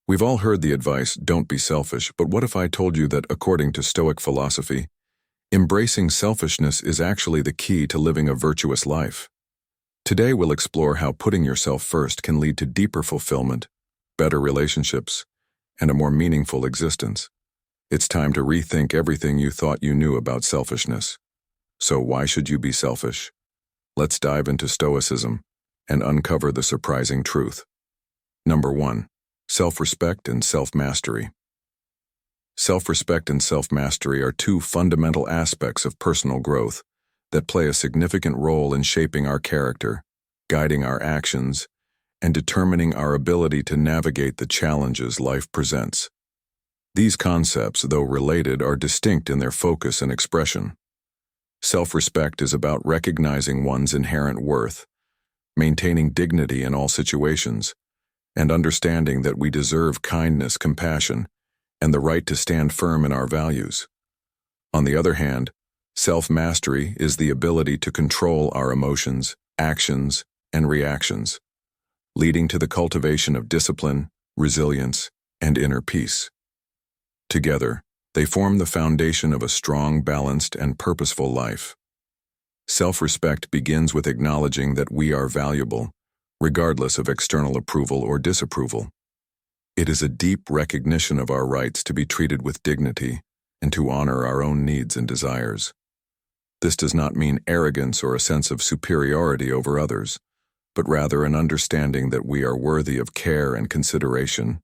We've all heard the advice, don't be selfish, but what if I told you that according to Stoic philosophy, embracing selfishness is actually the key to living a virtuous life? Today we'll explore how putting yourself first can lead to deeper fulfillment, better relationships, and a more meaningful existence. It's time to rethink everything you thought you knew about selfishness. So why should you be selfish? Let's dive into Stoicism and uncover the surprising truth. Number 1. Self-respect and self-mastery. Self-respect and self-mastery are two fundamental aspects of personal growth that play a significant role in shaping our character, guiding our actions, and determining our ability to navigate the challenges life presents. These concepts, though related, are distinct in their focus and expression. Self-respect is about recognizing one's inherent worth, maintaining dignity in all situations, and understanding that we deserve kindness, compassion, and the right to stand firm in our values. On the other hand, self-mastery is the ability to control our emotions, actions, and reactions, leading to the cultivation of discipline, resilience, and inner peace. Together, they form the foundation of a strong, balanced, and purposeful life. Self-respect begins with acknowledging that we are valuable, regardless of external approval or disapproval. It is a deep recognition of our rights to be treated with dignity and to honor our own needs and desires. This does not mean arrogance or a sense of superiority over others, but rather an understanding that we are worthy of care and consideration,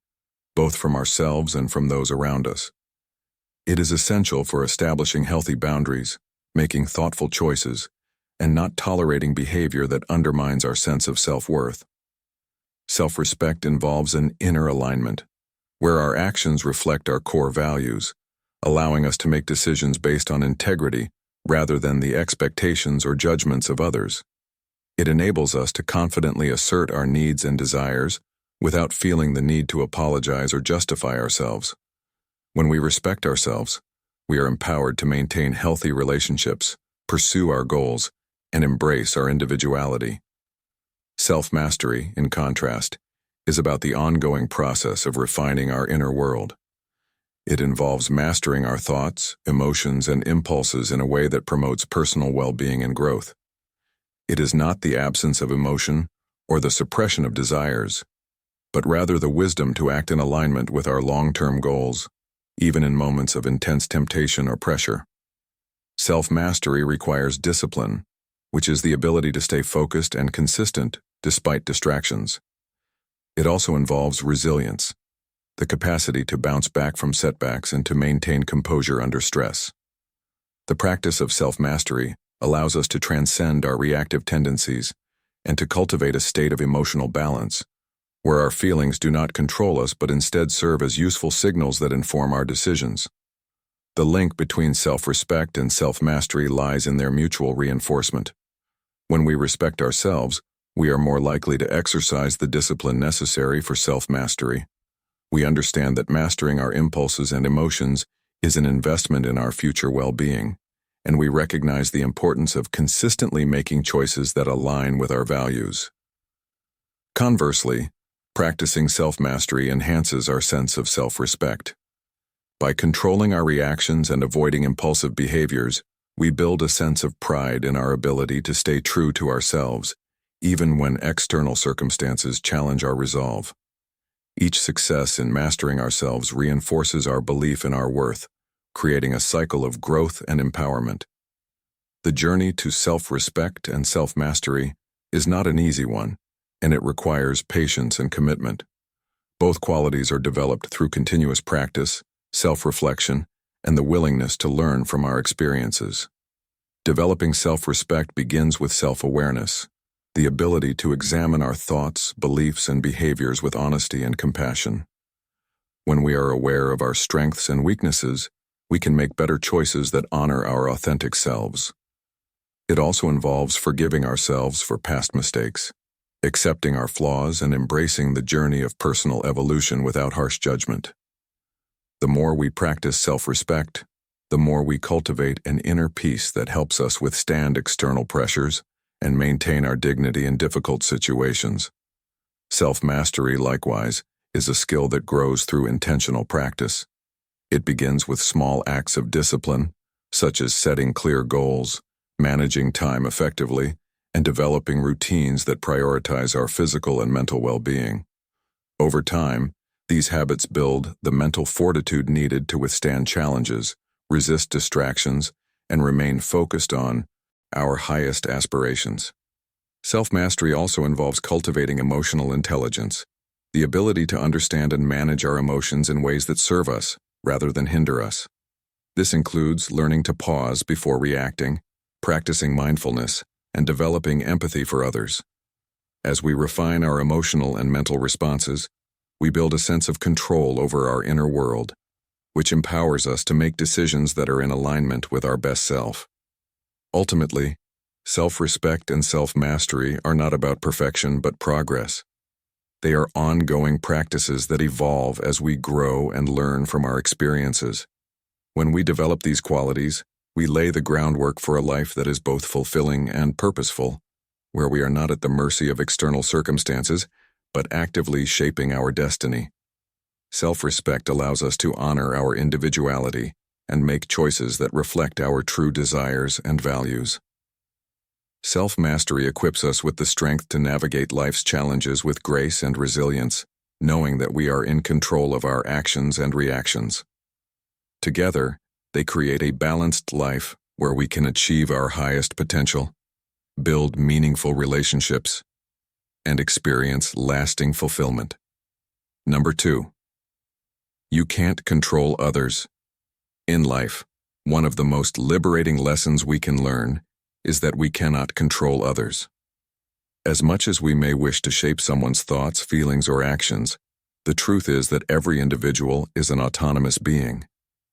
both from ourselves and from those around us. It is essential for establishing healthy boundaries, making thoughtful choices, and not tolerating behavior that undermines our sense of self-worth. Self-respect involves an inner alignment, where our actions reflect our core values, allowing us to make decisions based on integrity rather than the expectations or judgments of others. It enables us to confidently assert our needs and desires without feeling the need to apologize or justify ourselves. When we respect ourselves, we are empowered to maintain healthy relationships, pursue our goals, and embrace our individuality. Self-mastery, in contrast, is about the ongoing process of refining our inner world. It involves mastering our thoughts, emotions, and impulses in a way that promotes personal well-being and growth. It is not the absence of emotion or the suppression of desires, but rather the wisdom to act in alignment with our long-term goals, even in moments of intense temptation or pressure. Self-mastery requires discipline, which is the ability to stay focused and consistent despite distractions. It also involves resilience, the capacity to bounce back from setbacks and to maintain composure under stress. The practice of self-mastery allows us to transcend our reactive tendencies and to cultivate a state of emotional balance, where our feelings do not control us but instead serve as useful signals that inform our decisions. The link between self-respect and self-mastery lies in their mutual reinforcement. When we respect ourselves, we are more likely to exercise the discipline necessary for self-mastery. We understand that mastering our impulses and emotions is an investment in our future well-being, and we recognize the importance of consistently making choices that align with our values. Conversely, practicing self-mastery enhances our sense of self-respect. By controlling our reactions and avoiding impulsive behaviors, we build a sense of pride in our ability to stay true to ourselves, even when external circumstances challenge our resolve. Each success in mastering ourselves reinforces our belief in our worth, creating a cycle of growth and empowerment. The journey to self-respect and self-mastery is not an easy one, and it requires patience and commitment. Both qualities are developed through continuous practice, self-reflection, and the willingness to learn from our experiences. Developing self-respect begins with self-awareness, the ability to examine our thoughts, beliefs, and behaviors with honesty and compassion. When we are aware of our strengths and weaknesses, we can make better choices that honor our authentic selves. It also involves forgiving ourselves for past mistakes, accepting our flaws, and embracing the journey of personal evolution without harsh judgment. The more we practice self-respect, the more we cultivate an inner peace that helps us withstand external pressures and maintain our dignity in difficult situations. Self-mastery, likewise, is a skill that grows through intentional practice. It begins with small acts of discipline, such as setting clear goals, managing time effectively, and developing routines that prioritize our physical and mental well-being. Over time, these habits build the mental fortitude needed to withstand challenges, resist distractions, and remain focused on our highest aspirations. Self-mastery also involves cultivating emotional intelligence, the ability to understand and manage our emotions in ways that serve us, rather than hinder us. This includes learning to pause before reacting, practicing mindfulness, and developing empathy for others. As we refine our emotional and mental responses, we build a sense of control over our inner world, which empowers us to make decisions that are in alignment with our best self. Ultimately, self-respect and self-mastery are not about perfection but progress. They are ongoing practices that evolve as we grow and learn from our experiences. When we develop these qualities, we lay the groundwork for a life that is both fulfilling and purposeful, where we are not at the mercy of external circumstances, but actively shaping our destiny. Self-respect allows us to honor our individuality and make choices that reflect our true desires and values. Self-mastery equips us with the strength to navigate life's challenges with grace and resilience, knowing that we are in control of our actions and reactions. Together, they create a balanced life where we can achieve our highest potential, build meaningful relationships, and experience lasting fulfillment. Number 2. You can't control others. In life, one of the most liberating lessons we can learn is that we cannot control others. As much as we may wish to shape someone's thoughts, feelings, or actions, the truth is that every individual is an autonomous being,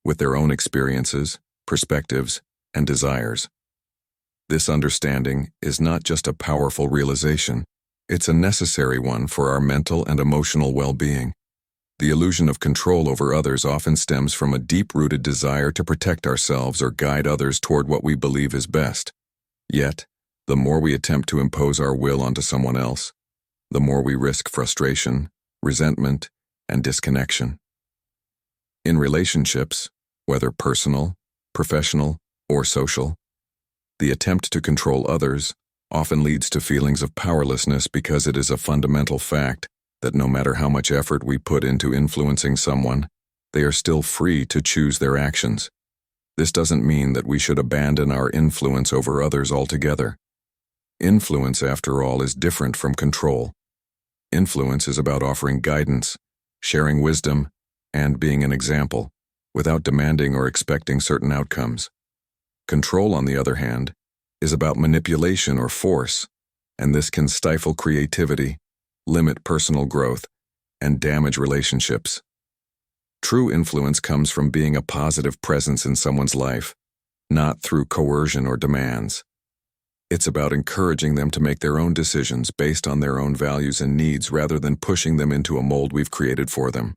with their own experiences, perspectives, and desires. This understanding is not just a powerful realization, it's a necessary one for our mental and emotional well-being. The illusion of control over others often stems from a deep-rooted desire to protect ourselves or guide others toward what we believe is best. Yet, the more we attempt to impose our will onto someone else, the more we risk frustration, resentment, and disconnection. In relationships, whether personal, professional, or social, the attempt to control others often leads to feelings of powerlessness because it is a fundamental fact that no matter how much effort we put into influencing someone, they are still free to choose their actions. This doesn't mean that we should abandon our influence over others altogether. Influence, after all, is different from control. Influence is about offering guidance, sharing wisdom, and being an example, without demanding or expecting certain outcomes. Control, on the other hand, is about manipulation or force, and this can stifle creativity, limit personal growth, and damage relationships. True influence comes from being a positive presence in someone's life, not through coercion or demands. It's about encouraging them to make their own decisions based on their own values and needs rather than pushing them into a mold we've created for them.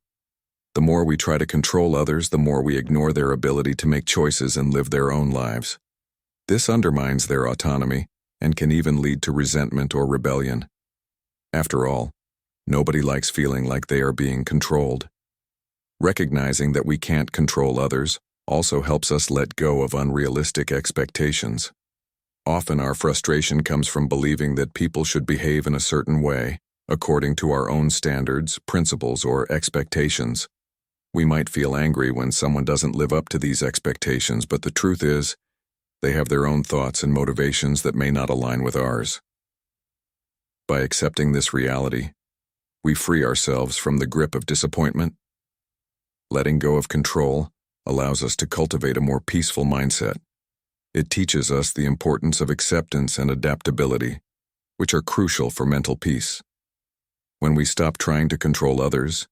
The more we try to control others, the more we ignore their ability to make choices and live their own lives. This undermines their autonomy and can even lead to resentment or rebellion. After all, nobody likes feeling like they are being controlled. Recognizing that we can't control others also helps us let go of unrealistic expectations. Often our frustration comes from believing that people should behave in a certain way, according to our own standards, principles, or expectations. We might feel angry when someone doesn't live up to these expectations, but the truth is, they have their own thoughts and motivations that may not align with ours. By accepting this reality, we free ourselves from the grip of disappointment. Letting go of control allows us to cultivate a more peaceful mindset. It teaches us the importance of acceptance and adaptability, which are crucial for mental peace. When we stop trying to control others,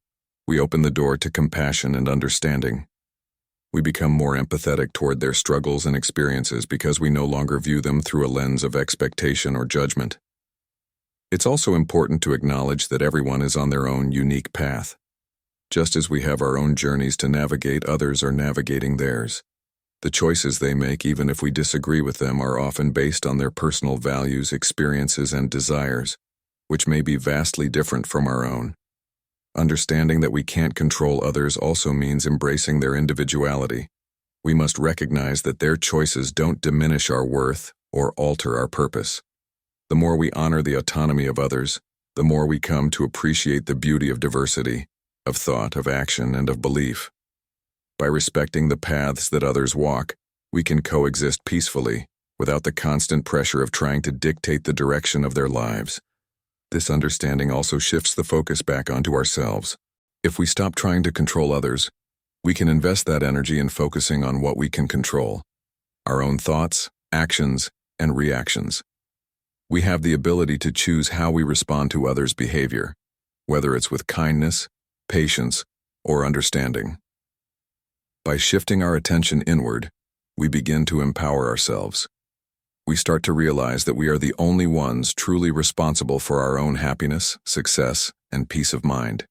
we open the door to compassion and understanding. We become more empathetic toward their struggles and experiences because we no longer view them through a lens of expectation or judgment. It's also important to acknowledge that everyone is on their own unique path. Just as we have our own journeys to navigate, others are navigating theirs. The choices they make, even if we disagree with them, are often based on their personal values, experiences, and desires, which may be vastly different from our own. Understanding that we can't control others also means embracing their individuality. We must recognize that their choices don't diminish our worth or alter our purpose. The more we honor the autonomy of others, the more we come to appreciate the beauty of diversity, of thought, of action, and of belief. By respecting the paths that others walk, we can coexist peacefully, without the constant pressure of trying to dictate the direction of their lives. This understanding also shifts the focus back onto ourselves. If we stop trying to control others, we can invest that energy in focusing on what we can control: our own thoughts, actions, and reactions. We have the ability to choose how we respond to others' behavior, whether it's with kindness, patience, or understanding. By shifting our attention inward, we begin to empower ourselves. We start to realize that we are the only ones truly responsible for our own happiness, success, and peace of mind.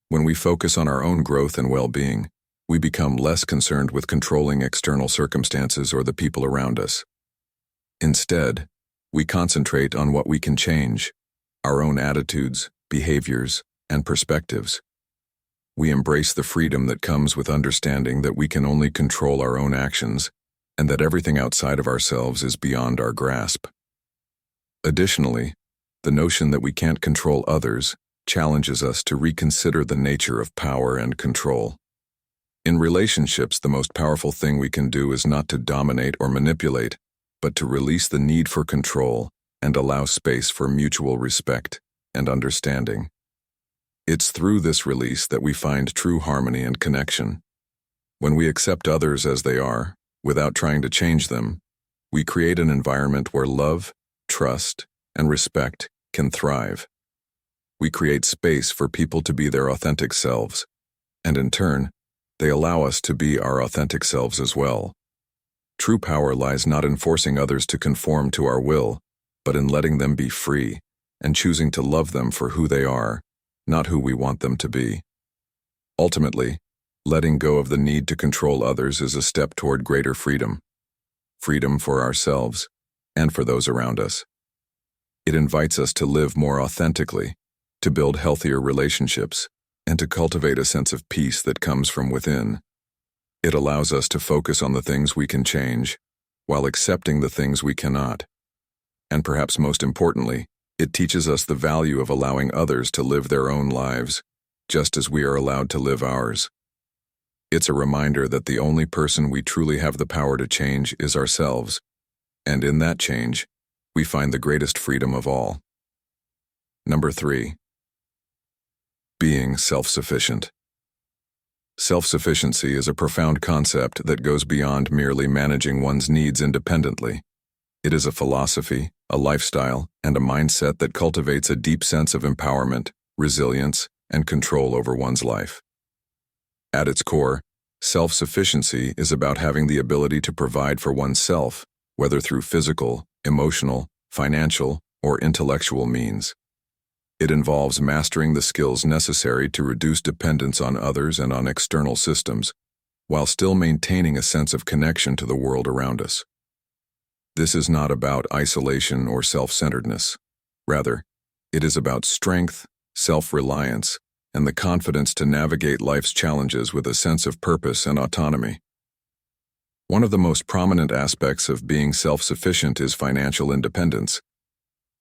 When we focus on our own growth and well-being, we become less concerned with controlling external circumstances or the people around us. Instead, we concentrate on what we can change: our own attitudes, behaviors, and perspectives. We embrace the freedom that comes with understanding that we can only control our own actions and that everything outside of ourselves is beyond our grasp. Additionally, the notion that we can't control others challenges us to reconsider the nature of power and control. In relationships, the most powerful thing we can do is not to dominate or manipulate, but to release the need for control and allow space for mutual respect and understanding. It's through this release that we find true harmony and connection. When we accept others as they are, without trying to change them, we create an environment where love, trust, and respect can thrive. We create space for people to be their authentic selves, and in turn, they allow us to be our authentic selves as well. True power lies not in forcing others to conform to our will, but in letting them be free and choosing to love them for who they are, not who we want them to be. Ultimately, letting go of the need to control others is a step toward greater freedom. Freedom for ourselves and for those around us. It invites us to live more authentically, to build healthier relationships, and to cultivate a sense of peace that comes from within. It allows us to focus on the things we can change, while accepting the things we cannot. And perhaps most importantly, it teaches us the value of allowing others to live their own lives, just as we are allowed to live ours. It's a reminder that the only person we truly have the power to change is ourselves, and in that change, we find the greatest freedom of all. Number 3. Being self-sufficient. Self-sufficiency is a profound concept that goes beyond merely managing one's needs independently. It is a philosophy, a lifestyle, and a mindset that cultivates a deep sense of empowerment, resilience, and control over one's life. At its core, self-sufficiency is about having the ability to provide for oneself, whether through physical, emotional, financial, or intellectual means. It involves mastering the skills necessary to reduce dependence on others and on external systems, while still maintaining a sense of connection to the world around us. This is not about isolation or self-centeredness. Rather, it is about strength, self-reliance, and the confidence to navigate life's challenges with a sense of purpose and autonomy. One of the most prominent aspects of being self-sufficient is financial independence.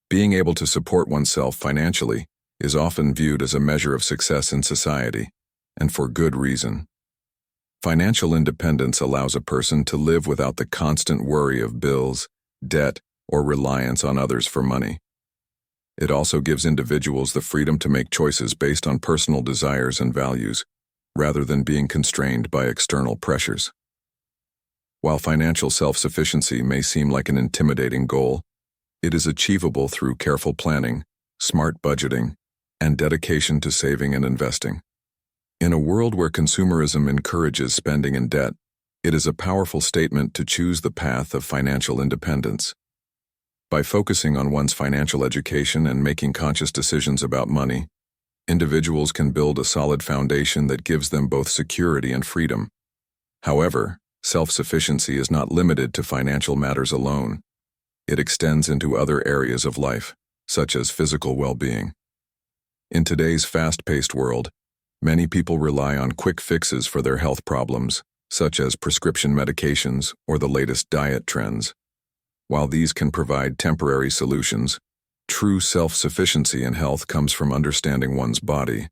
Being able to support oneself financially is often viewed as a measure of success in society, and for good reason. Financial independence allows a person to live without the constant worry of bills, debt, or reliance on others for money. It also gives individuals the freedom to make choices based on personal desires and values, rather than being constrained by external pressures. While financial self-sufficiency may seem like an intimidating goal, it is achievable through careful planning, smart budgeting, and dedication to saving and investing. In a world where consumerism encourages spending and debt, it is a powerful statement to choose the path of financial independence. By focusing on one's financial education and making conscious decisions about money, individuals can build a solid foundation that gives them both security and freedom. However, self-sufficiency is not limited to financial matters alone. It extends into other areas of life, such as physical well-being. In today's fast-paced world, many people rely on quick fixes for their health problems, such as prescription medications or the latest diet trends. While these can provide temporary solutions, true self-sufficiency in health comes from understanding one's body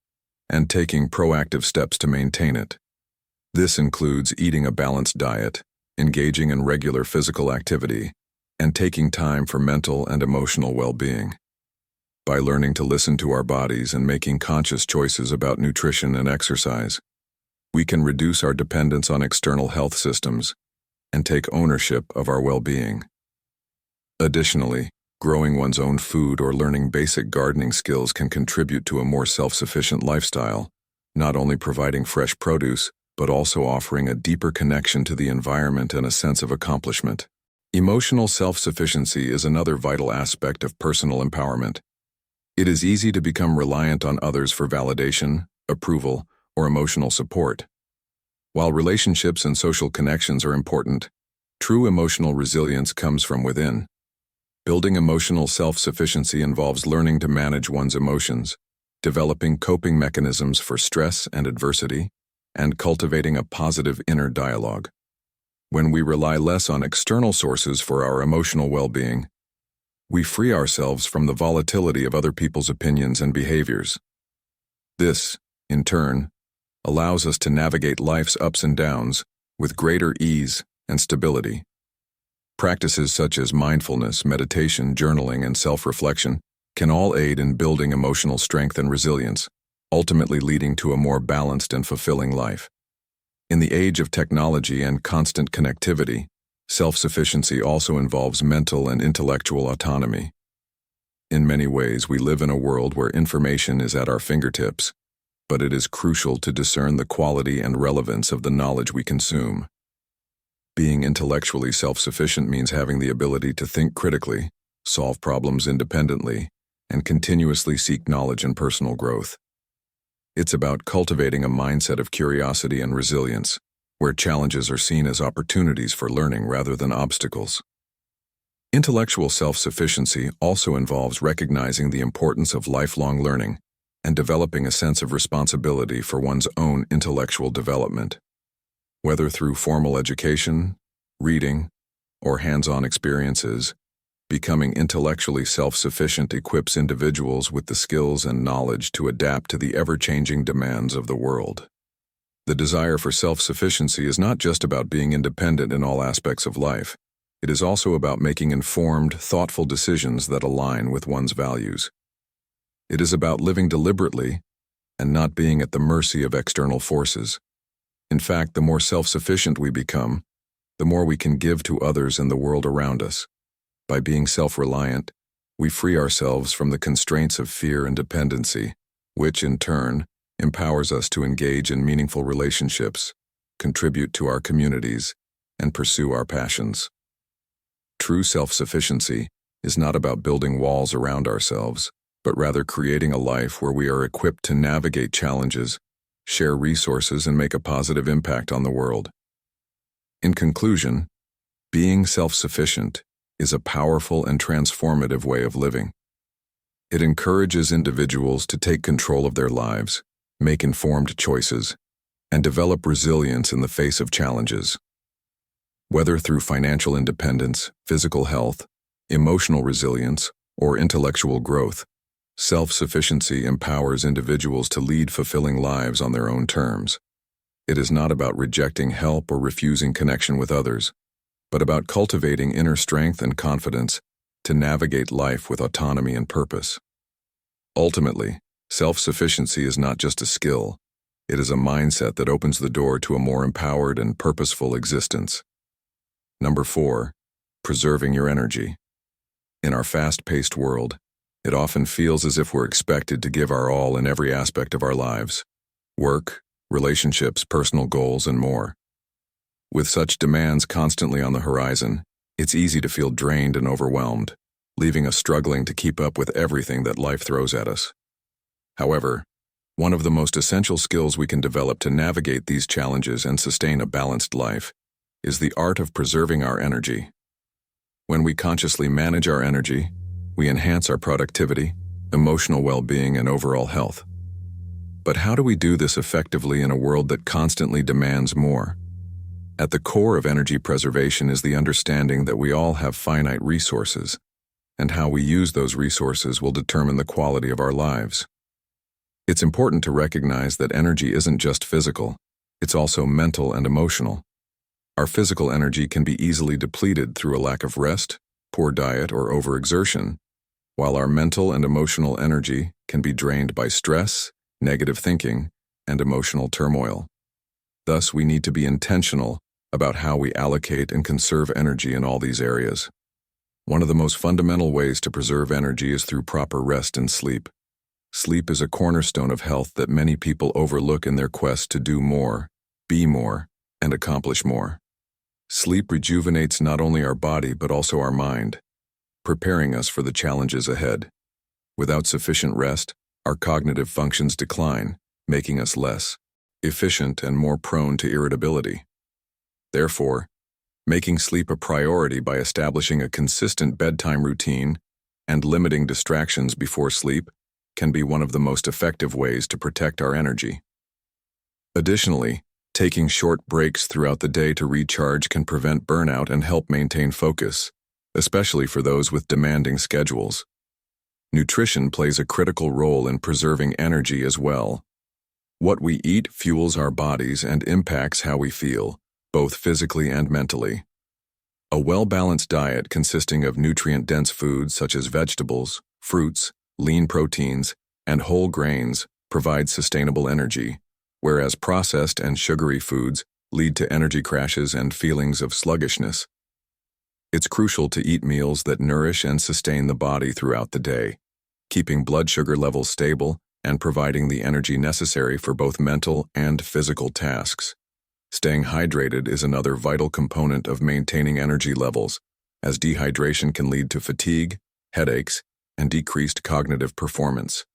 and taking proactive steps to maintain it. This includes eating a balanced diet, engaging in regular physical activity, and taking time for mental and emotional well-being. By learning to listen to our bodies and making conscious choices about nutrition and exercise, we can reduce our dependence on external health systems and take ownership of our well-being. Additionally, growing one's own food or learning basic gardening skills can contribute to a more self-sufficient lifestyle, not only providing fresh produce, but also offering a deeper connection to the environment and a sense of accomplishment. Emotional self-sufficiency is another vital aspect of personal empowerment. It is easy to become reliant on others for validation, approval, or emotional support. While relationships and social connections are important, true emotional resilience comes from within. Building emotional self-sufficiency involves learning to manage one's emotions, developing coping mechanisms for stress and adversity, and cultivating a positive inner dialogue. When we rely less on external sources for our emotional well-being, we free ourselves from the volatility of other people's opinions and behaviors. This, in turn, allows us to navigate life's ups and downs with greater ease and stability. Practices such as mindfulness, meditation, journaling, and self-reflection can all aid in building emotional strength and resilience, ultimately leading to a more balanced and fulfilling life. In the age of technology and constant connectivity, self-sufficiency also involves mental and intellectual autonomy. In many ways, we live in a world where information is at our fingertips, but it is crucial to discern the quality and relevance of the knowledge we consume. Being intellectually self-sufficient means having the ability to think critically, solve problems independently, and continuously seek knowledge and personal growth. It's about cultivating a mindset of curiosity and resilience, where challenges are seen as opportunities for learning rather than obstacles. Intellectual self-sufficiency also involves recognizing the importance of lifelong learning and developing a sense of responsibility for one's own intellectual development. Whether through formal education, reading, or hands-on experiences, becoming intellectually self-sufficient equips individuals with the skills and knowledge to adapt to the ever-changing demands of the world. The desire for self-sufficiency is not just about being independent in all aspects of life. It is also about making informed, thoughtful decisions that align with one's values. It is about living deliberately and not being at the mercy of external forces. In fact, the more self-sufficient we become, the more we can give to others and the world around us. By being self-reliant, we free ourselves from the constraints of fear and dependency, which, in turn, empowers us to engage in meaningful relationships, contribute to our communities, and pursue our passions. True self-sufficiency is not about building walls around ourselves, but rather creating a life where we are equipped to navigate challenges, share resources, and make a positive impact on the world. In conclusion, being self-sufficient is a powerful and transformative way of living. It encourages individuals to take control of their lives, make informed choices, and develop resilience in the face of challenges. Whether through financial independence, physical health, emotional resilience, or intellectual growth, self-sufficiency empowers individuals to lead fulfilling lives on their own terms. It is not about rejecting help or refusing connection with others, but about cultivating inner strength and confidence to navigate life with autonomy and purpose. Ultimately, self-sufficiency is not just a skill, it is a mindset that opens the door to a more empowered and purposeful existence. Number 4, preserving your energy. In our fast-paced world, it often feels as if we're expected to give our all in every aspect of our lives: work, relationships, personal goals, and more. With such demands constantly on the horizon, it's easy to feel drained and overwhelmed, leaving us struggling to keep up with everything that life throws at us. However, one of the most essential skills we can develop to navigate these challenges and sustain a balanced life is the art of preserving our energy. When we consciously manage our energy, we enhance our productivity, emotional well-being, and overall health. But how do we do this effectively in a world that constantly demands more? At the core of energy preservation is the understanding that we all have finite resources, and how we use those resources will determine the quality of our lives. It's important to recognize that energy isn't just physical, it's also mental and emotional. Our physical energy can be easily depleted through a lack of rest, poor diet, or overexertion, while our mental and emotional energy can be drained by stress, negative thinking, and emotional turmoil. Thus, we need to be intentional about how we allocate and conserve energy in all these areas. One of the most fundamental ways to preserve energy is through proper rest and sleep. Sleep is a cornerstone of health that many people overlook in their quest to do more, be more, and accomplish more. Sleep rejuvenates not only our body but also our mind, preparing us for the challenges ahead. Without sufficient rest, our cognitive functions decline, making us less efficient and more prone to irritability. Therefore, making sleep a priority by establishing a consistent bedtime routine and limiting distractions before sleep can be one of the most effective ways to protect our energy. Additionally, taking short breaks throughout the day to recharge can prevent burnout and help maintain focus, especially for those with demanding schedules. Nutrition plays a critical role in preserving energy as well. What we eat fuels our bodies and impacts how we feel, both physically and mentally. A well-balanced diet consisting of nutrient-dense foods such as vegetables, fruits, lean proteins, and whole grains provides sustainable energy, whereas processed and sugary foods lead to energy crashes and feelings of sluggishness. It's crucial to eat meals that nourish and sustain the body throughout the day, keeping blood sugar levels stable and providing the energy necessary for both mental and physical tasks. Staying hydrated is another vital component of maintaining energy levels, as dehydration can lead to fatigue, headaches, and decreased cognitive performance.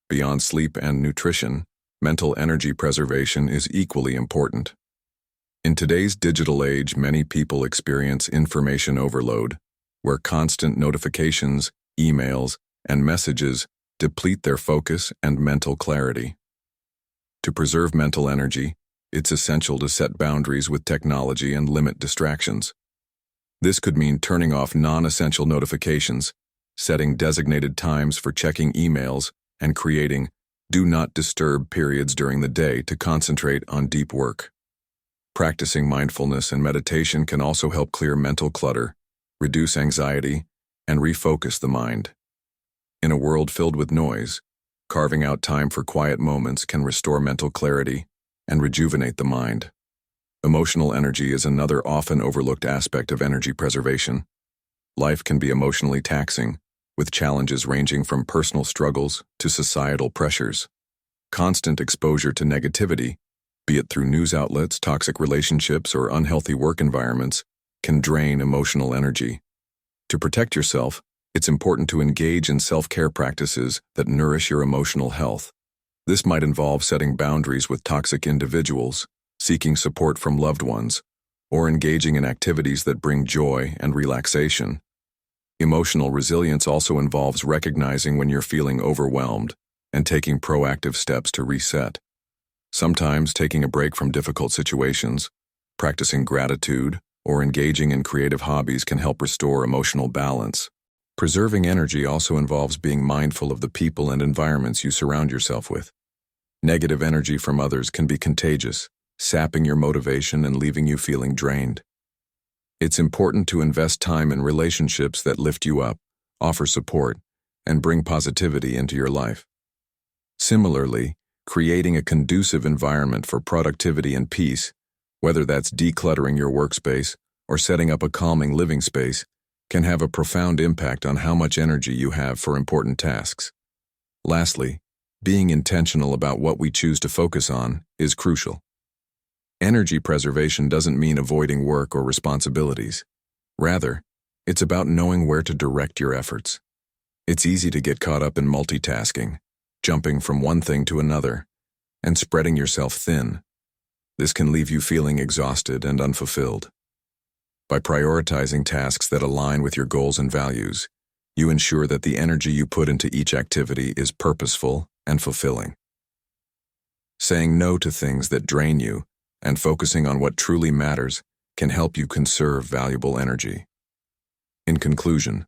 Beyond sleep and nutrition, mental energy preservation is equally important. In today's digital age, many people experience information overload, where constant notifications, emails, and messages deplete their focus and mental clarity. To preserve mental energy, it's essential to set boundaries with technology and limit distractions. This could mean turning off non-essential notifications, setting designated times for checking emails, and creating do not disturb periods during the day to concentrate on deep work. Practicing mindfulness and meditation can also help clear mental clutter, reduce anxiety, and refocus the mind. In a world filled with noise, carving out time for quiet moments can restore mental clarity and rejuvenate the mind. Emotional energy is another often overlooked aspect of energy preservation. Life can be emotionally taxing, with challenges ranging from personal struggles to societal pressures. Constant exposure to negativity, be it through news outlets, toxic relationships, or unhealthy work environments, can drain emotional energy. To protect yourself, it's important to engage in self-care practices that nourish your emotional health. This might involve setting boundaries with toxic individuals, seeking support from loved ones, or engaging in activities that bring joy and relaxation. Emotional resilience also involves recognizing when you're feeling overwhelmed and taking proactive steps to reset. Sometimes taking a break from difficult situations, practicing gratitude, or engaging in creative hobbies can help restore emotional balance. Preserving energy also involves being mindful of the people and environments you surround yourself with. Negative energy from others can be contagious, sapping your motivation and leaving you feeling drained. It's important to invest time in relationships that lift you up, offer support, and bring positivity into your life. Similarly, creating a conducive environment for productivity and peace, whether that's decluttering your workspace or setting up a calming living space, can have a profound impact on how much energy you have for important tasks. Lastly, being intentional about what we choose to focus on is crucial. Energy preservation doesn't mean avoiding work or responsibilities. Rather, it's about knowing where to direct your efforts. It's easy to get caught up in multitasking, jumping from one thing to another, and spreading yourself thin. This can leave you feeling exhausted and unfulfilled. By prioritizing tasks that align with your goals and values, You ensure that the energy you put into each activity is purposeful and fulfilling. Saying no to things that drain you and focusing on what truly matters can help you conserve valuable energy. In conclusion,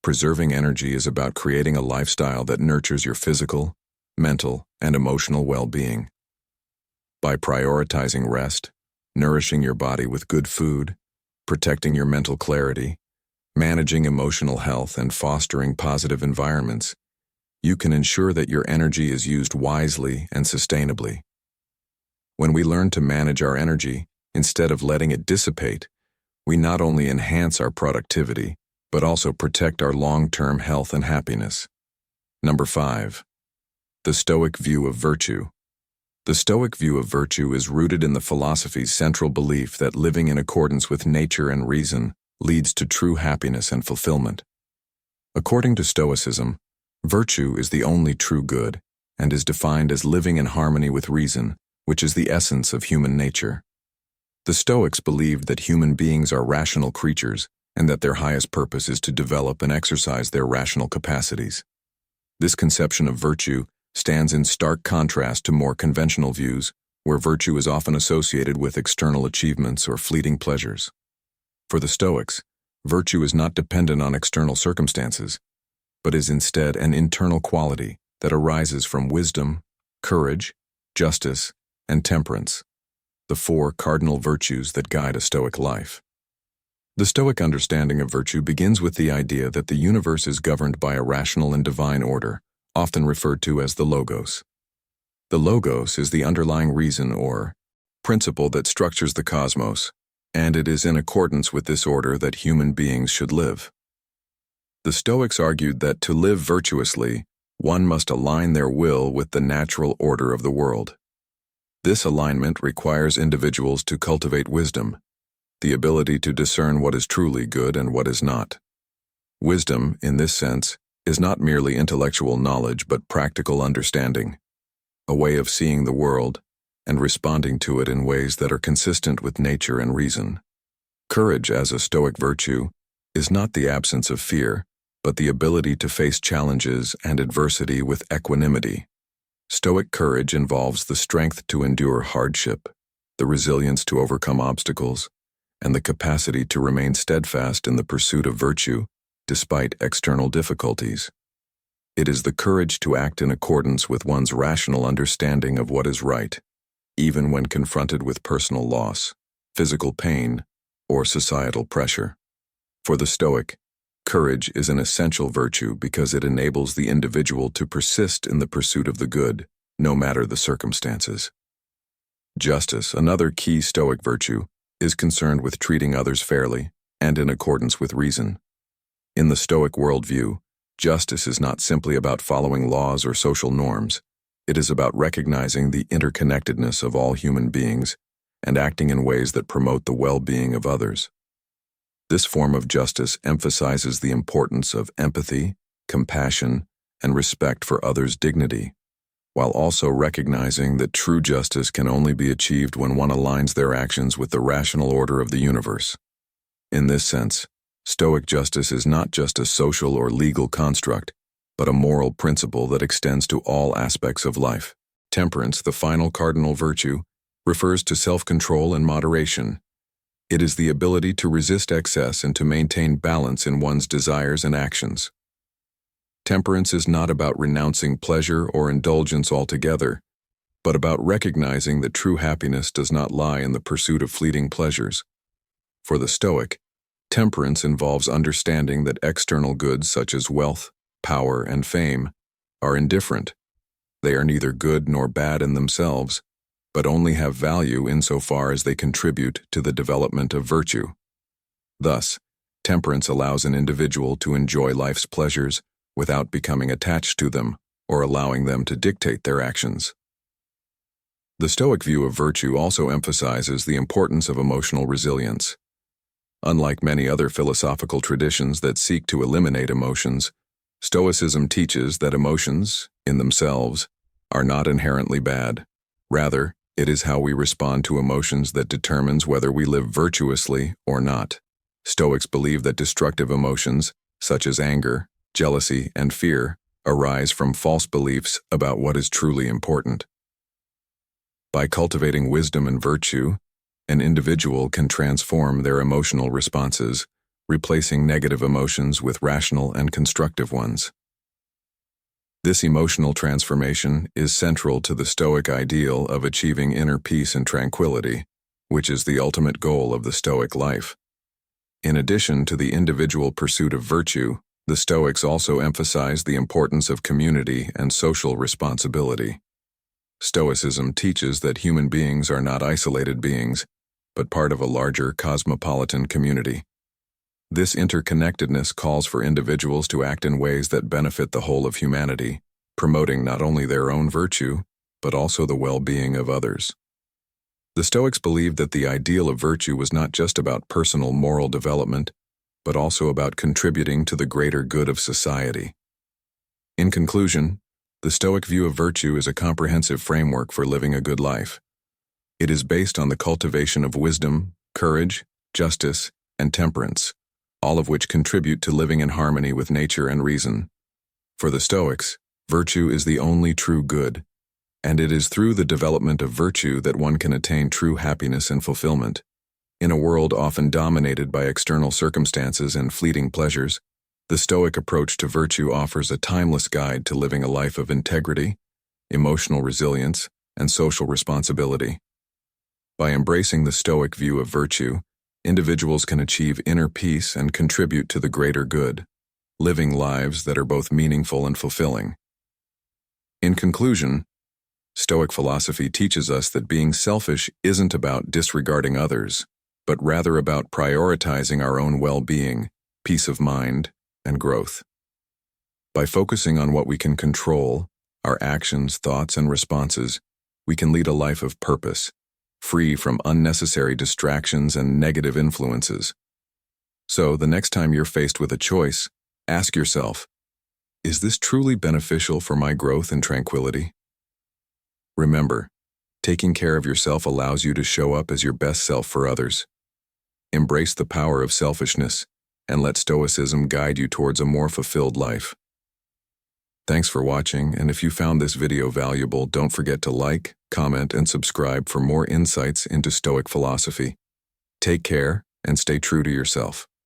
preserving energy is about creating a lifestyle that nurtures your physical, mental, and emotional well-being. By prioritizing rest, nourishing your body with good food, protecting your mental clarity, managing emotional health, and fostering positive environments, you can ensure that your energy is used wisely and sustainably. When we learn to manage our energy, instead of letting it dissipate, we not only enhance our productivity, but also protect our long-term health and happiness. Number 5. The Stoic view of virtue. The Stoic view of virtue is rooted in the philosophy's central belief that living in accordance with nature and reason leads to true happiness and fulfillment. According to Stoicism, virtue is the only true good and is defined as living in harmony with reason, which is the essence of human nature. The Stoics believed that human beings are rational creatures and that their highest purpose is to develop and exercise their rational capacities. This conception of virtue stands in stark contrast to more conventional views, where virtue is often associated with external achievements or fleeting pleasures. For the Stoics, virtue is not dependent on external circumstances, but is instead an internal quality that arises from wisdom, courage, justice, and temperance, the 4 cardinal virtues that guide a Stoic life. The Stoic understanding of virtue begins with the idea that the universe is governed by a rational and divine order, often referred to as the Logos. The Logos is the underlying reason or principle that structures the cosmos, and it is in accordance with this order that human beings should live. The Stoics argued that to live virtuously, one must align their will with the natural order of the world. This alignment requires individuals to cultivate wisdom, the ability to discern what is truly good and what is not. Wisdom, in this sense, is not merely intellectual knowledge but practical understanding, a way of seeing the world and responding to it in ways that are consistent with nature and reason. Courage as a Stoic virtue is not the absence of fear, but the ability to face challenges and adversity with equanimity. Stoic courage involves the strength to endure hardship, the resilience to overcome obstacles, and the capacity to remain steadfast in the pursuit of virtue despite external difficulties. It is the courage to act in accordance with one's rational understanding of what is right, even when confronted with personal loss, physical pain, or societal pressure. For the Stoic, courage is an essential virtue because it enables the individual to persist in the pursuit of the good, no matter the circumstances. Justice, another key Stoic virtue, is concerned with treating others fairly and in accordance with reason. In the Stoic worldview, justice is not simply about following laws or social norms. It is about recognizing the interconnectedness of all human beings and acting in ways that promote the well-being of others. This form of justice emphasizes the importance of empathy, compassion, and respect for others' dignity, while also recognizing that true justice can only be achieved when one aligns their actions with the rational order of the universe. In this sense, Stoic justice is not just a social or legal construct, but a moral principle that extends to all aspects of life. Temperance, the final cardinal virtue, refers to self-control and moderation. It is the ability to resist excess and to maintain balance in one's desires and actions. Temperance is not about renouncing pleasure or indulgence altogether, but about recognizing that true happiness does not lie in the pursuit of fleeting pleasures. For the Stoic, temperance involves understanding that external goods such as wealth, power, and fame are indifferent. They are neither good nor bad in themselves, but only have value insofar as they contribute to the development of virtue. Thus, temperance allows an individual to enjoy life's pleasures without becoming attached to them or allowing them to dictate their actions. The Stoic view of virtue also emphasizes the importance of emotional resilience. Unlike many other philosophical traditions that seek to eliminate emotions, Stoicism teaches that emotions, in themselves, are not inherently bad. Rather, it is how we respond to emotions that determines whether we live virtuously or not. Stoics believe that destructive emotions, such as anger, jealousy, and fear arise from false beliefs about what is truly important. By cultivating wisdom and virtue, an individual can transform their emotional responses, replacing negative emotions with rational and constructive ones. This emotional transformation is central to the Stoic ideal of achieving inner peace and tranquility, which is the ultimate goal of the Stoic life. In addition to the individual pursuit of virtue, the Stoics also emphasize the importance of community and social responsibility. Stoicism teaches that human beings are not isolated beings, but part of a larger cosmopolitan community. This interconnectedness calls for individuals to act in ways that benefit the whole of humanity, promoting not only their own virtue, but also the well-being of others. The Stoics believed that the ideal of virtue was not just about personal moral development, but also about contributing to the greater good of society. In conclusion, the Stoic view of virtue is a comprehensive framework for living a good life. It is based on the cultivation of wisdom, courage, justice, and temperance, all of which contribute to living in harmony with nature and reason. For the Stoics, virtue is the only true good, and it is through the development of virtue that one can attain true happiness and fulfillment. In a world often dominated by external circumstances and fleeting pleasures, the Stoic approach to virtue offers a timeless guide to living a life of integrity, emotional resilience, and social responsibility. By embracing the Stoic view of virtue, individuals can achieve inner peace and contribute to the greater good, living lives that are both meaningful and fulfilling. In conclusion, Stoic philosophy teaches us that being selfish isn't about disregarding others, but rather about prioritizing our own well-being, peace of mind, and growth. By focusing on what we can control, our actions, thoughts, and responses, we can lead a life of purpose, free from unnecessary distractions and negative influences. So, the next time you're faced with a choice, ask yourself, is this truly beneficial for my growth and tranquility? Remember, taking care of yourself allows you to show up as your best self for others. Embrace the power of selfishness, and let Stoicism guide you towards a more fulfilled life. Thanks for watching, and if you found this video valuable, don't forget to like, comment, and subscribe for more insights into Stoic philosophy. Take care, and stay true to yourself.